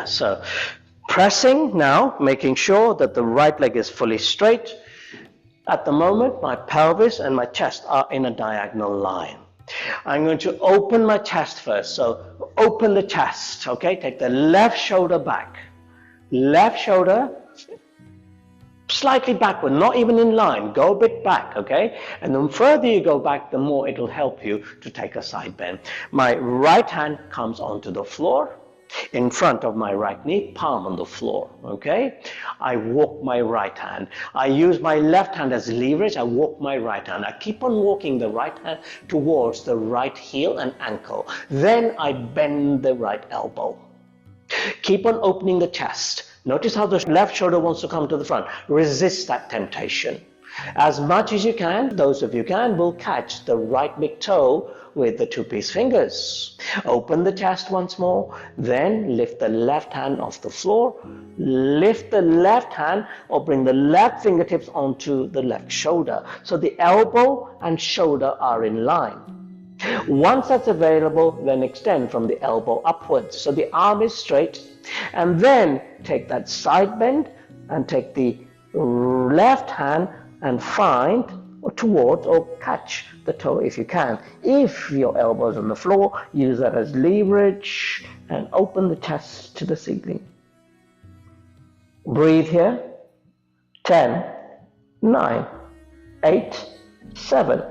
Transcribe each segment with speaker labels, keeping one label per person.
Speaker 1: So pressing now, making sure that the right leg is fully straight. At the moment, my pelvis and my chest are in a diagonal line. I'm going to open my chest first. So open the chest, okay? Take the left shoulder back. Left shoulder slightly backward, not even in line. Go a bit back, okay? And the further you go back, the more it'll help you to take a side bend. My right hand comes onto the floor. In front of my right knee, palm on the floor, okay? I walk my right hand. I use my left hand as leverage. I walk my right hand. I keep on walking the right hand towards the right heel and ankle. Then I bend the right elbow. Keep on opening the chest. Notice how the left shoulder wants to come to the front. Resist that temptation. As much as you can, those of you can, will catch the right big toe with the two-piece fingers. Open the chest once more, then lift the left hand off the floor. Lift the left hand or bring the left fingertips onto the left shoulder. So the elbow and shoulder are in line. Once that's available, then extend from the elbow upwards. So the arm is straight. And then take that side bend and take the left hand and find towards or catch the toe if you can. If your elbow is on the floor, use that as leverage and open the chest to the ceiling. Breathe here. 10, 9, 8, 7,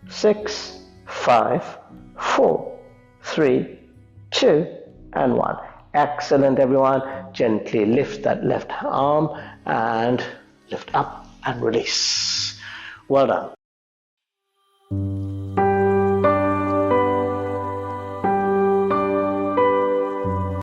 Speaker 1: 6, 5, 4, 3, 2, and 1. Excellent, everyone. Gently lift that left arm and lift up and release. Well done.